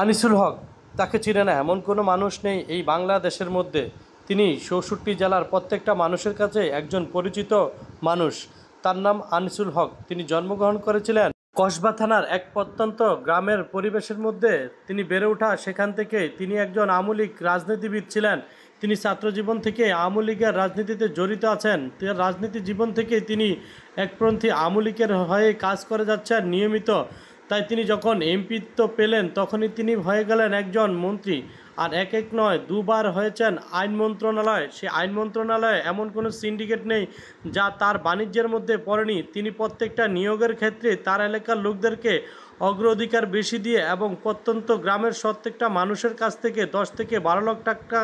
আনিসুল হক, তাকে চিনে না এমন কোনো মানুষ নেই এই বাংলাদেশের মধ্যে। তিনি ৬৪ জেলার প্রত্যেকটা মানুষের কাছে একজন পরিচিত মানুষ। তার নাম আনিসুল হক। তিনি জন্মগ্রহণ করেছিলেন কসবা থানার এক প্রত্যন্ত গ্রামের পরিবেশের মধ্যে তিনি বেড়ে ওঠা। সেখান থেকে তিনি একজন আওয়ামী লীগ রাজনীতিবিদ ছিলেন। তিনি ছাত্রজীবন থেকে আওয়ামী লীগের রাজনীতিতে জড়িত আছেন। রাজনীতি জীবন থেকে তিনি একপন্থী আওয়ামী লীগের হয়ে কাজ করে যাচ্ছেন নিয়মিত। তাই তিনি যখন এমপিত্ব পেলেন তখনই তিনি হয়ে গেলেন একজন মন্ত্রী। আর এক এক নয়, দুবার হয়েছেন আইন মন্ত্রণালয়। সে আইন মন্ত্রণালয়ে এমন কোনো সিন্ডিকেট নেই যা তার বাণিজ্যের মধ্যে পড়েনি। তিনি প্রত্যেকটা নিয়োগের ক্ষেত্রে তার এলাকার লোকদেরকে অগ্রাধিকার বেশি দিয়ে এবং প্রত্যন্ত গ্রামের প্রত্যেকটা মানুষের কাছ থেকে 10 থেকে 12 লাখ টাকা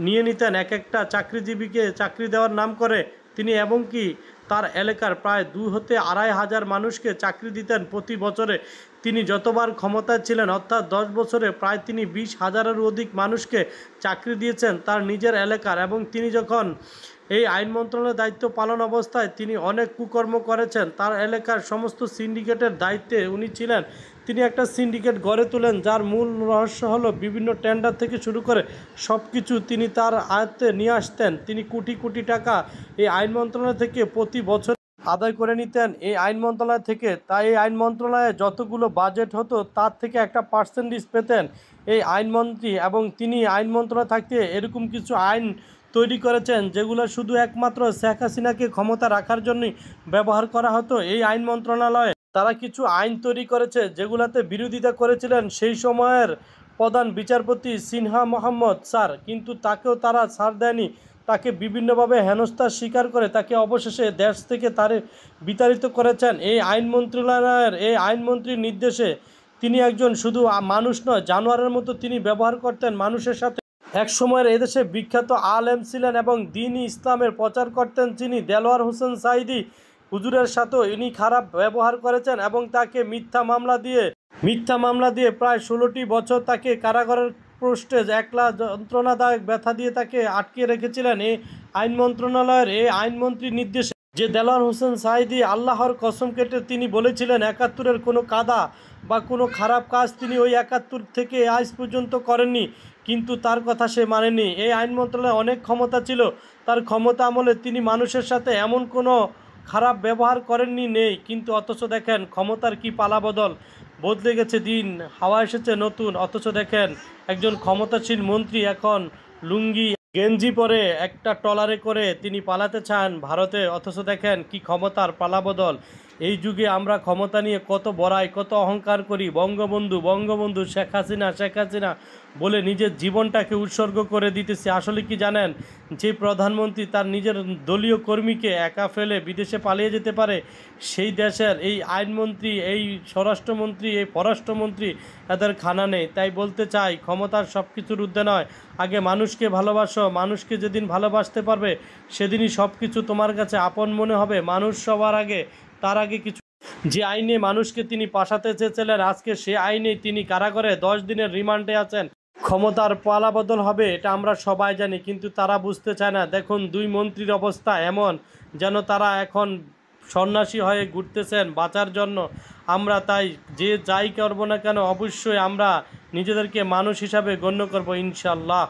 নিয়ে নিতেন এক একটা চাকরিজীবীকে চাকরি দেওয়ার নাম করে তিনি। এবং কি তার এলাকার প্রায় 2 হতে 2,500 মানুষকে চাকরি দিতেন প্রতি বছরে। তিনি যতবার ক্ষমতায় ছিলেন অর্থাৎ 10 বছরে প্রায় তিনি 20,000-এরও অধিক মানুষকে চাকরি দিয়েছেন তার নিজের এলাকার। এবং তিনি যখন এই আইন মন্ত্রণালয়ের দায়িত্ব পালন অবস্থায় তিনি অনেক কুকর্ম করেছেন। তার এলাকার সমস্ত সিন্ডিকেটের দায়িত্বে উনি ছিলেন। তিনি একটা সিন্ডিকেট গড়ে তোলেন যার মূল রহস্য হলো বিভিন্ন টেন্ডার থেকে শুরু করে সব কিছু তিনি তার আয়ত্তে নিয়ে আসতেন। তিনি কোটি কোটি টাকা এই আইন মন্ত্রণালয় থেকে প্রতি বছর আদায় করে নিতেন এই আইন মন্ত্রণালয় থেকে। তাই এই আইন মন্ত্রণালয়ে যতগুলো বাজেট হতো তার থেকে একটা পার্সেন্টেজ পেতেন এই আইনমন্ত্রী। এবং তিনি আইন মন্ত্রণালয় থাকতে এরকম কিছু আইন তৈরি করেছেন যেগুলো শুধু একমাত্র শেখ হাসিনাকে ক্ষমতা রাখার জন্যই ব্যবহার করা হতো এই আইন মন্ত্রণালয়ে। তারা কিছু আইন তৈরি করেছে যেগুলোতে বিরোধিতা করেছিলেন সেই সময়ের প্রধান বিচারপতি সিনহা মোহাম্মদ স্যার, কিন্তু তাকেও তারা ছাড় দেয়নি। তাকে বিভিন্নভাবে হেনস্থার শিকার করে তাকে অবশেষে দেশ থেকে তারে বিতাড়িত করেছেন এই আইন মন্ত্রণালয়ের এই আইনমন্ত্রীর নির্দেশে। তিনি একজন শুধু মানুষ নয়, জানোয়ারের মতো তিনি ব্যবহার করতেন মানুষের সাথে। এক সময়ের এদেশে বিখ্যাত আলেম ছিলেন এবং দ্বীন-ই ইসলামের প্রচার করতেন যিনি দেলোয়ার হোসেন সাঈদী হুজুরের সাথেও ইনি খারাপ ব্যবহার করেছেন এবং তাকে মিথ্যা মামলা দিয়ে প্রায় 16টি বছর তাকে কারাগারের পোস্টে একলা যন্ত্রণাদায়ক ব্যথা দিয়ে তাকে আটকে রেখেছিলেন এই আইন মন্ত্রণালয়ের এই আইনমন্ত্রীর নির্দেশে। যে দেলোয়ার হোসেন সাঈদী আল্লাহর কসম কেটে তিনি বলেছিলেন 71-এর কোনো কাদা বা কোনো খারাপ কাজ তিনি ওই 71 থেকে আজ পর্যন্ত করেননি, কিন্তু তার কথা সে মানেনি। এই আইন মন্ত্রণালয়ে অনেক ক্ষমতা ছিল, তার ক্ষমতা আমলে তিনি মানুষের সাথে এমন কোনো খারাপ ব্যবহার করেননি নেই, কিন্তু অথচ দেখেন ক্ষমতার কি পালাবদল, বদলে গেছে দিন, হাওয়া এসেছে নতুন। অথচ দেখেন একজন ক্ষমতাসীন মন্ত্রী এখন লুঙ্গি গেঞ্জি পরে একটা ট্রলারে করে তিনি পালাতে চান ভারতে। অথচ দেখেন কি ক্ষমতার পালাবদল। এই যুগে আমরা ক্ষমতা নিয়ে কত বড়াই কত অহংকার করি, বঙ্গবন্ধু শেখ হাসিনা বলে নিজের জীবনটাকে উৎসর্গ করে দিতেছে। আসলে কি জানেন যে প্রধানমন্ত্রী তার নিজের দলীয় কর্মীকে একা ফেলে বিদেশে পালিয়ে যেতে পারে, সেই দেশের এই আইনমন্ত্রী, এই স্বরাষ্ট্রমন্ত্রী, এই পররাষ্ট্রমন্ত্রী এদের খানা নেই। তাই বলতে চাই ক্ষমতার সব কিছুর ঊর্ধ্বে নয়, আগে মানুষকে ভালোবাসো। মানুষকে যেদিন ভালোবাসতে পারবে সেদিনই সব কিছু তোমার কাছে আপন মনে হবে। মানুষ সবার আগে, তার আগে কিছু। যে আইনে মানুষকে তিনি পাঠাতে চেয়েছিলেন আজকে সে আইনে তিনি কারাগারে 10 দিনের রিমান্ডে আছেন। ক্ষমতার পালাবদল হবে এটা আমরা সবাই জানি, কিন্তু তারা বুঝতে চায় না। দেখুন 2 মন্ত্রীর অবস্থা এমন যেন তারা এখন সন্ন্যাসী হয়ে ঘুরতেছেন বাঁচার জন্য। আমরা তাই যে যাই করবো না কেন অবশ্যই আমরা নিজেদেরকে মানুষ হিসাবে গণ্য করব ইনশাআল্লাহ।